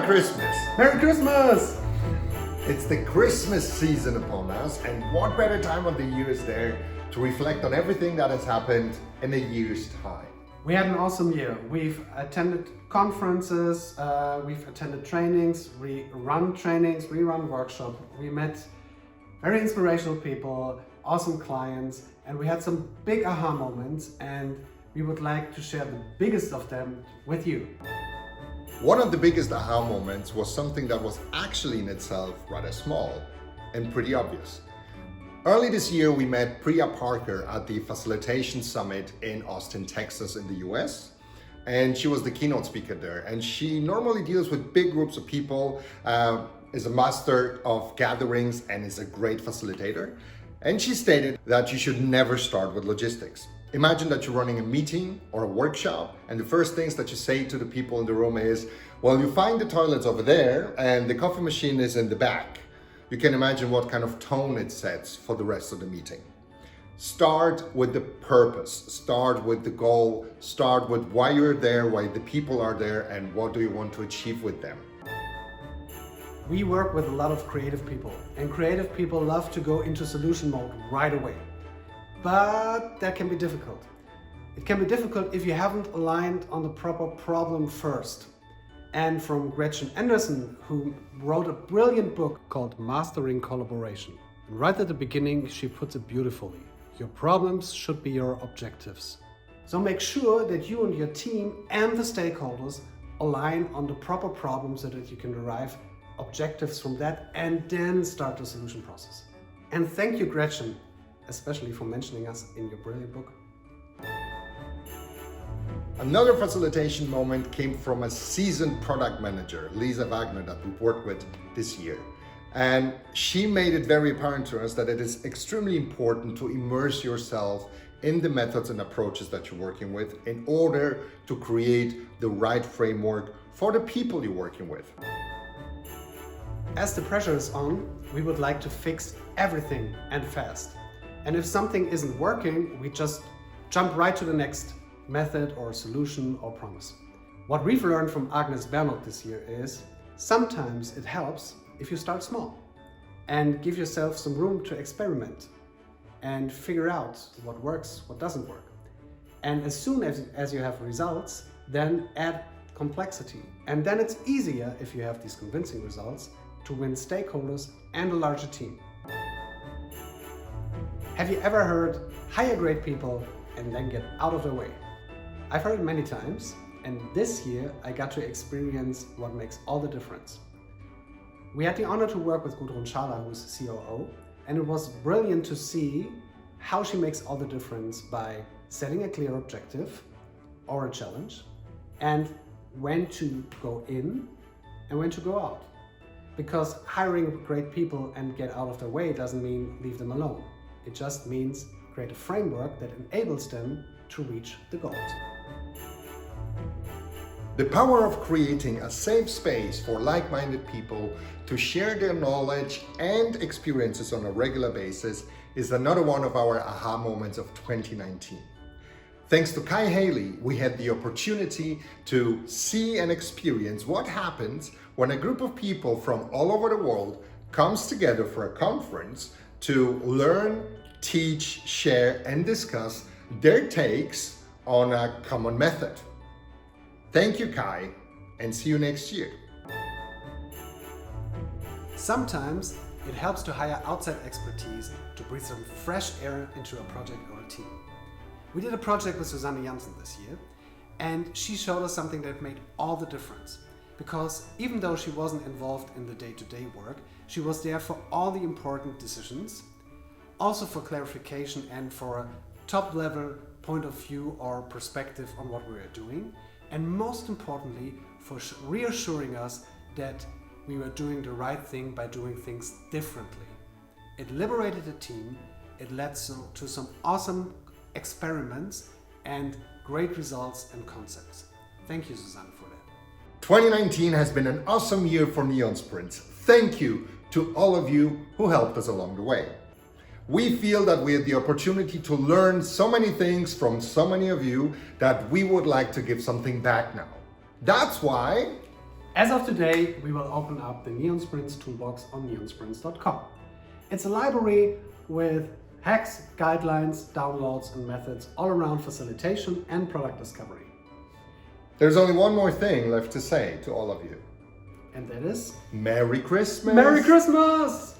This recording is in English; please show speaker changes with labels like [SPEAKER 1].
[SPEAKER 1] Christmas!
[SPEAKER 2] Merry Christmas!
[SPEAKER 1] It's the Christmas season upon us, and what better time of the year is there to reflect on everything that has happened in a year's time?
[SPEAKER 2] We had an awesome year. We've attended conferences, we've attended trainings, we run workshops, we met very inspirational people, awesome clients, and we had some big aha moments, and we would like to share the biggest of them with you.
[SPEAKER 1] One of the biggest aha moments was something that was actually in itself rather small and pretty obvious. Early this year, we met Priya Parker at the Facilitation Summit in Austin, Texas in the US. And she was the keynote speaker there. And she normally deals with big groups of people, is a master of gatherings, and is a great facilitator. And she stated that you should never start with logistics. Imagine that you're running a meeting or a workshop, and the first things that you say to the people in the room is, well, you find the toilets over there and the coffee machine is in the back. You can imagine what kind of tone it sets for the rest of the meeting. Start with the purpose, start with the goal, start with why you're there, why the people are there, and what do you want to achieve with them.
[SPEAKER 2] We work with a lot of creative people, and creative people love to go into solution mode right away. But that can be difficult. It can be difficult if you haven't aligned on the proper problem first. And from Gretchen Anderson, who wrote a brilliant book called Mastering Collaboration. And right at the beginning, she puts it beautifully. Your problems should be your objectives. So make sure that you and your team and the stakeholders align on the proper problem so that you can derive objectives from that and then start the solution process. And thank you, Gretchen, especially for mentioning us in your brilliant book.
[SPEAKER 1] Another facilitation moment came from a seasoned product manager, Lisa Wagner, that we worked with this year. And she made it very apparent to us that it is extremely important to immerse yourself in the methods and approaches that you're working with in order to create the right framework for the people you're working with.
[SPEAKER 2] As the pressure is on, we would like to fix everything and fast. And if something isn't working, we just jump right to the next method or solution or promise. What we've learned from Agnes Bernot this year is sometimes it helps if you start small and give yourself some room to experiment and figure out what works, what doesn't work. And as soon as you have results, then add complexity. And then it's easier, if you have these convincing results, to win stakeholders and a larger team. Have you ever heard, hire great people and then get out of their way? I've heard it many times, and this year I got to experience what makes all the difference. We had the honor to work with Gudrun Schala, who's COO, and it was brilliant to see how she makes all the difference by setting a clear objective or a challenge, and when to go in and when to go out. Because hiring great people and get out of their way doesn't mean leave them alone. It just means create a framework that enables them to reach the goals.
[SPEAKER 1] The power of creating a safe space for like-minded people to share their knowledge and experiences on a regular basis is another one of our aha moments of 2019. Thanks to Kai Haley, we had the opportunity to see and experience what happens when a group of people from all over the world comes together for a conference to learn, teach, share, and discuss their takes on a common method. Thank you, Kai, and see you next year.
[SPEAKER 2] Sometimes it helps to hire outside expertise to breathe some fresh air into a project or a team. We did a project with Susanne Janssen this year, and she showed us something that made all the difference. Because even though she wasn't involved in the day-to-day work, she was there for all the important decisions, also for clarification and for a top-level point of view or perspective on what we were doing, and most importantly, for reassuring us that we were doing the right thing by doing things differently. It liberated the team, it led to some awesome experiments and great results and concepts. Thank you, Susanne, for that.
[SPEAKER 1] 2019 has been an awesome year for Neon Sprints. Thank you to all of you who helped us along the way. We feel that we had the opportunity to learn so many things from so many of you that we would like to give something back now. That's why
[SPEAKER 2] As of today, we will open up the Neon Sprints toolbox on neonsprints.com. It's a library with hacks, guidelines, downloads, and methods all around facilitation and product discovery.
[SPEAKER 1] There's only one more thing left to say to all of you.
[SPEAKER 2] And that is...
[SPEAKER 1] Merry Christmas!
[SPEAKER 2] Merry Christmas!